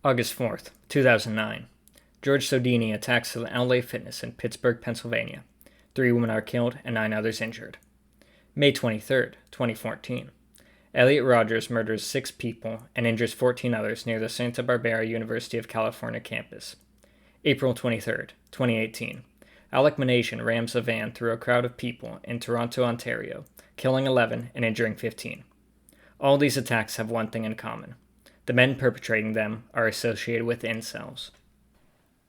August 4th, 2009. George Sodini attacks an LA Fitness in Pittsburgh, Pennsylvania. 3 women are killed and 9 others injured. May 23rd, 2014. Elliot Rogers murders 6 people and injures 14 others near the Santa Barbara University of California campus. April 23rd, 2018. Alec Manasian rams a van through a crowd of people in Toronto, Ontario, killing 11 and injuring 15. All these attacks have one thing in common. The men perpetrating them are associated with incels.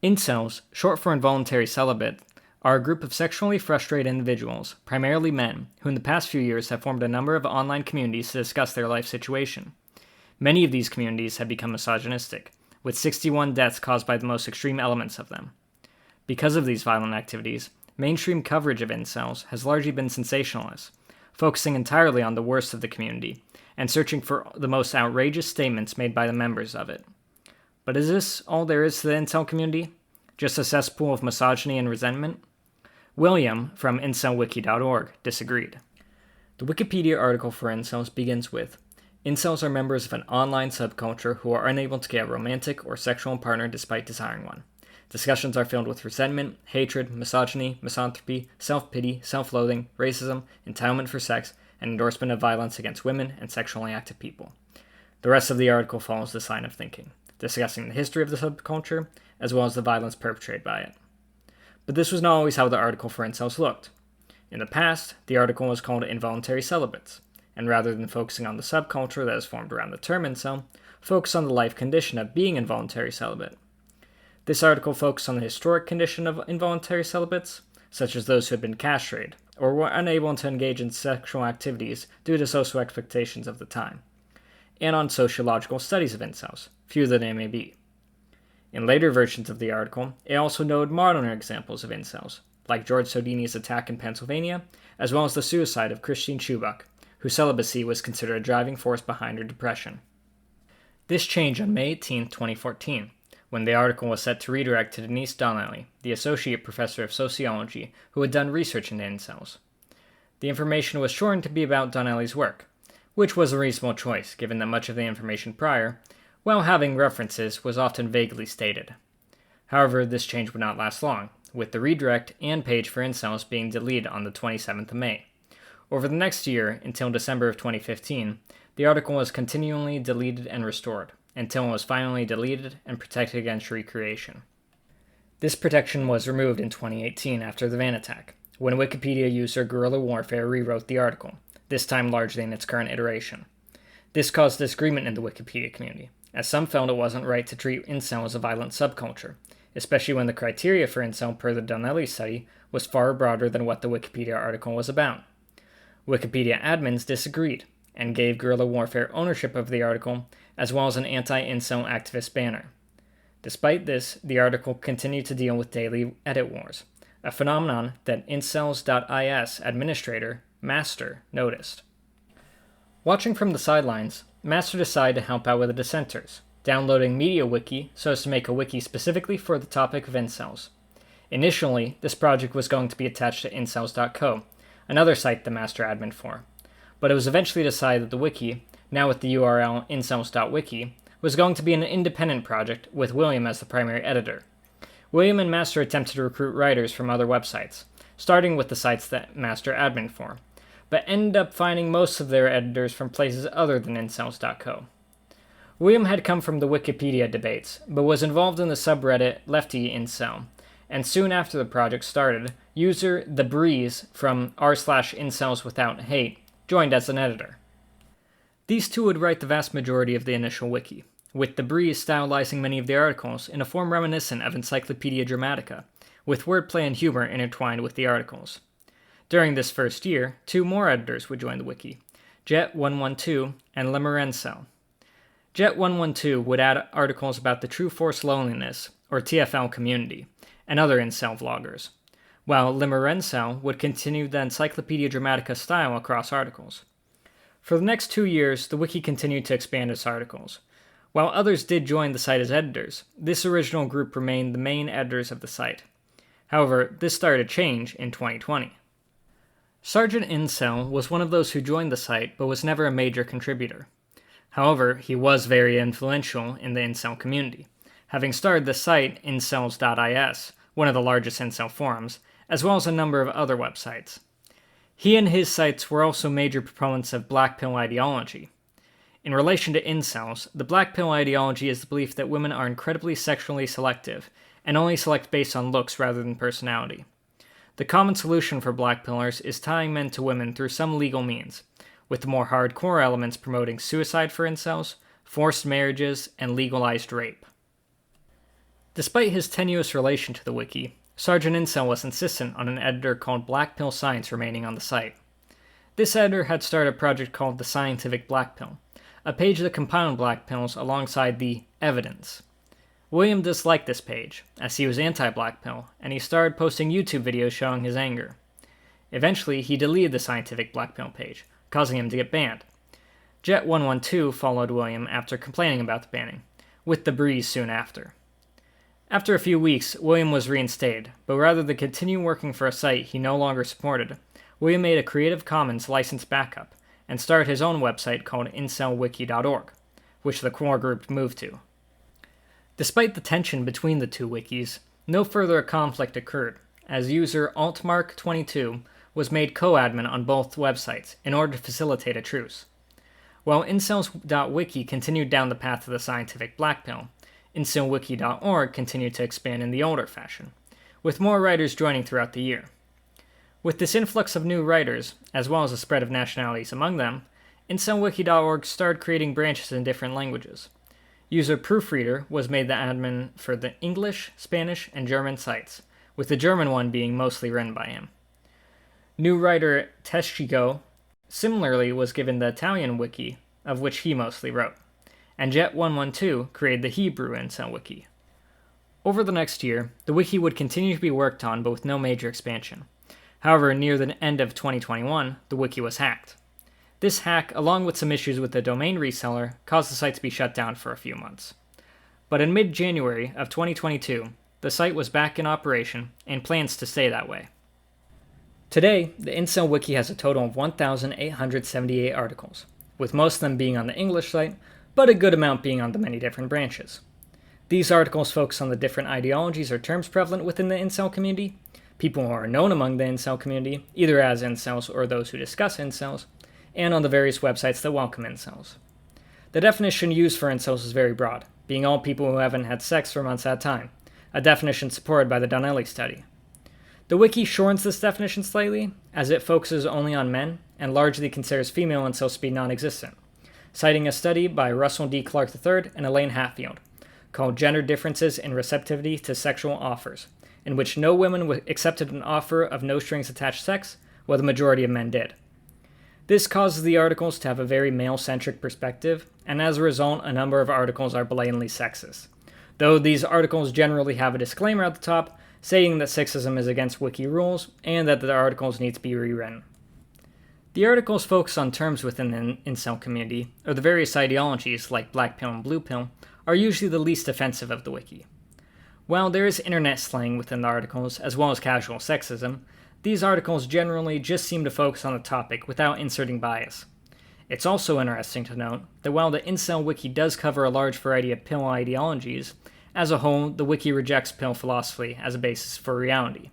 Incels, short for involuntary celibate, are a group of sexually frustrated individuals, primarily men, who in the past few years have formed a number of online communities to discuss their life situation. Many of these communities have become misogynistic, with 61 deaths caused by the most extreme elements of them. Because of these violent activities, mainstream coverage of incels has largely been sensationalist, focusing entirely on the worst of the community, and searching for the most outrageous statements made by the members of it. But is this all there is to the incel community? Just a cesspool of misogyny and resentment? William, from incelwiki.org, disagreed. The Wikipedia article for incels begins with, "Incels are members of an online subculture who are unable to get a romantic or sexual partner despite desiring one. Discussions are filled with resentment, hatred, misogyny, misanthropy, self-pity, self-loathing, racism, entitlement for sex, and endorsement of violence against women and sexually active people." The rest of the article follows this line of thinking, discussing the history of the subculture, as well as the violence perpetrated by it. But this was not always how the article for incels looked. In the past, the article was called Involuntary Celibates, and rather than focusing on the subculture that is formed around the term incel, focused on the life condition of being involuntary celibate. This article focused on the historic condition of involuntary celibates, such as those who had been castrated, or were unable to engage in sexual activities due to social expectations of the time, and on sociological studies of incels, few that they may be. In later versions of the article, it also noted modern examples of incels, like George Sodini's attack in Pennsylvania, as well as the suicide of Christine Schubach, whose celibacy was considered a driving force behind her depression. This changed on May 18, 2014, when the article was set to redirect to Denise Donnelly, the associate professor of sociology who had done research into incels. The information was shortened to be about Donnelly's work, which was a reasonable choice given that much of the information prior, while having references, was often vaguely stated. However, this change would not last long, with the redirect and page for incels being deleted on the 27th of May. Over the next year, until December of 2015, the article was continually deleted and restored, until it was finally deleted and protected against recreation. This protection was removed in 2018 after the van attack, when Wikipedia user Guerrilla Warfare rewrote the article, this time largely in its current iteration. This caused disagreement in the Wikipedia community, as some felt it wasn't right to treat incel as a violent subculture, especially when the criteria for incel per the Donnelly study was far broader than what the Wikipedia article was about. Wikipedia admins disagreed, and gave Guerrilla Warfare ownership of the article, as well as an anti-incel activist banner. Despite this, the article continued to deal with daily edit wars, a phenomenon that incel.is administrator Master noticed. Watching from the sidelines, Master decided to help out with the dissenters, downloading MediaWiki so as to make a wiki specifically for the topic of incels. Initially, this project was going to be attached to incels.co, another site the Master admin for, but it was eventually decided that the wiki, now with the URL incels.wiki, was going to be an independent project with William as the primary editor. William and Master attempted to recruit writers from other websites, starting with the sites that Master admin for, but ended up finding most of their editors from places other than incels.co. William had come from the Wikipedia debates, but was involved in the subreddit Lefty Incel, and soon after the project started, user The Breeze from r/incelswithout-hate joined as an editor. These two would write the vast majority of the initial wiki, with The Breeze stylizing many of the articles in a form reminiscent of Encyclopedia Dramatica, with wordplay and humor intertwined with the articles. During this first year, 2 more editors would join the wiki, Jet112 and Limerencel. Jet112 would add articles about the True Force Loneliness, or TFL community, and other incel vloggers, while Limerencel would continue the Encyclopedia Dramatica style across articles. For the next 2 years, the wiki continued to expand its articles. While others did join the site as editors, this original group remained the main editors of the site. However, this started to change in 2020. Sergeant Incel was one of those who joined the site but was never a major contributor. However, he was very influential in the incel community, having started the site incel.is, one of the largest incel forums, as well as a number of other websites. He and his sites were also major proponents of black pill ideology. In relation to incels, the black pill ideology is the belief that women are incredibly sexually selective and only select based on looks rather than personality. The common solution for black pillers is tying men to women through some legal means, with the more hardcore elements promoting suicide for incels, forced marriages, and legalized rape. Despite his tenuous relation to the wiki, Sergeant Incel was insistent on an editor called Black Pill Science remaining on the site. This editor had started a project called the Scientific Black Pill, a page that compiled black pills alongside the evidence. William disliked this page, as he was anti-black pill, and he started posting YouTube videos showing his anger. Eventually, he deleted the Scientific Black Pill page, causing him to get banned. Jet112 followed William after complaining about the banning, with the breeze soon after. After a few weeks, William was reinstated, but rather than continue working for a site he no longer supported, William made a Creative Commons licensed backup and started his own website called incelwiki.org, which the core group moved to. Despite the tension between the two wikis, no further conflict occurred, as user altmark22 was made co-admin on both websites in order to facilitate a truce. While incels.wiki continued down the path of the scientific black pill, incelwiki.org continued to expand in the older fashion, with more writers joining throughout the year. With this influx of new writers, as well as the spread of nationalities among them, incelwiki.org started creating branches in different languages. User Proofreader was made the admin for the English, Spanish, and German sites, with the German one being mostly written by him. New writer Teschigo similarly was given the Italian wiki, of which he mostly wrote, and Jet112 created the Hebrew Incel Wiki. Over the next year, the wiki would continue to be worked on, but with no major expansion. However, near the end of 2021, the wiki was hacked. This hack, along with some issues with the domain reseller, caused the site to be shut down for a few months. But in mid-January of 2022, the site was back in operation and plans to stay that way. Today, the Incel Wiki has a total of 1,878 articles, with most of them being on the English site, but a good amount being on the many different branches. These articles focus on the different ideologies or terms prevalent within the incel community, people who are known among the incel community, either as incels or those who discuss incels, and on the various websites that welcome incels. The definition used for incels is very broad, being all people who haven't had sex for months at a time, a definition supported by the Donnelly study. The wiki shortens this definition slightly, as it focuses only on men and largely considers female incels to be non-existent, citing a study by Russell D. Clark III and Elaine Hatfield, called Gender Differences in Receptivity to Sexual Offers, in which no women accepted an offer of no strings attached sex, while the majority of men did. This causes the articles to have a very male-centric perspective, and as a result, a number of articles are blatantly sexist, though these articles generally have a disclaimer at the top saying that sexism is against wiki rules and that the articles need to be rewritten. The articles focus on terms within the incel community, or the various ideologies like black pill and blue pill, are usually the least offensive of the wiki. While there is internet slang within the articles, as well as casual sexism, these articles generally just seem to focus on the topic without inserting bias. It's also interesting to note that while the Incel Wiki does cover a large variety of pill ideologies, as a whole, the wiki rejects pill philosophy as a basis for reality.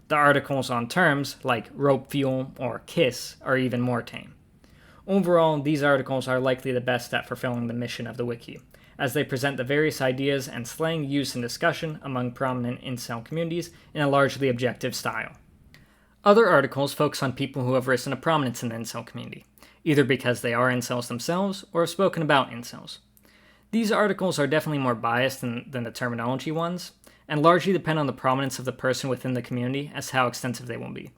The articles on terms like rope fuel or kiss are even more tame. Overall, these articles are likely the best at fulfilling the mission of the wiki, as they present the various ideas and slang used in discussion among prominent incel communities in a largely objective style. Other articles focus on people who have risen to prominence in the incel community, either because they are incels themselves or have spoken about incels. These articles are definitely more biased than the terminology ones, and largely depend on the prominence of the person within the community as to how extensive they will be.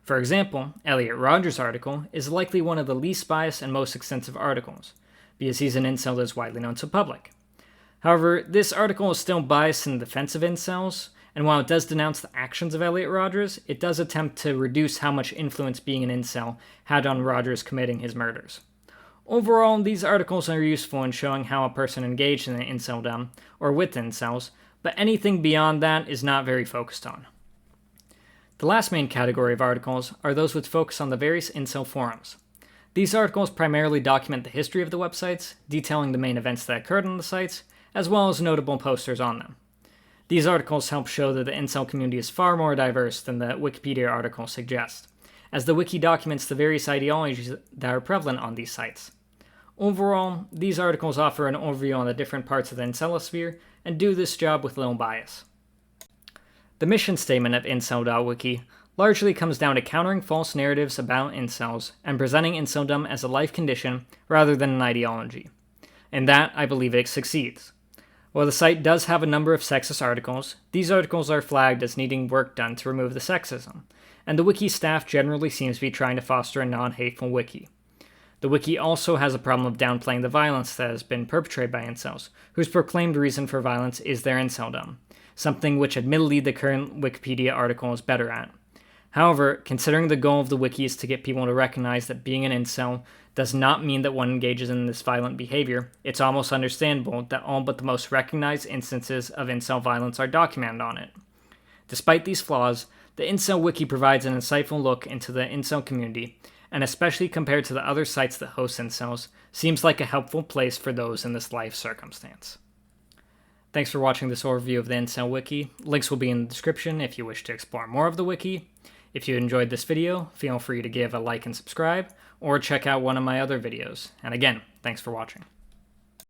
For example, Elliot Rogers' article is likely one of the least biased and most extensive articles, because he's an incel that is widely known to the public. However, this article is still biased in the defense of incels, and while it does denounce the actions of Elliot Rogers, it does attempt to reduce how much influence being an incel had on Rogers committing his murders. Overall, these articles are useful in showing how a person engaged in the Inceldom, or with incels, but anything beyond that is not very focused on. The last main category of articles are those which focus on the various incel forums. These articles primarily document the history of the websites, detailing the main events that occurred on the sites, as well as notable posters on them. These articles help show that the incel community is far more diverse than the Wikipedia article suggests, as the wiki documents the various ideologies that are prevalent on these sites. Overall, these articles offer an overview on the different parts of the incelosphere and do this job with little bias. The mission statement of Incel.wiki largely comes down to countering false narratives about incels and presenting Inceldom as a life condition rather than an ideology. In that, I believe it succeeds. While the site does have a number of sexist articles, these articles are flagged as needing work done to remove the sexism, and the wiki staff generally seems to be trying to foster a non-hateful wiki. The wiki also has a problem of downplaying the violence that has been perpetrated by incels, whose proclaimed reason for violence is their inceldom, something which admittedly the current Wikipedia article is better at. However, considering the goal of the wiki is to get people to recognize that being an incel does not mean that one engages in this violent behavior, it's almost understandable that all but the most recognized instances of incel violence are documented on it. Despite these flaws, the Incel Wiki provides an insightful look into the incel community, and especially compared to the other sites that host incels, seems like a helpful place for those in this life circumstance. Thanks for watching this overview of the Incel Wiki. Links will be in the description if you wish to explore more of the wiki. If you enjoyed this video, feel free to give a like and subscribe, or check out one of my other videos. And again, thanks for watching.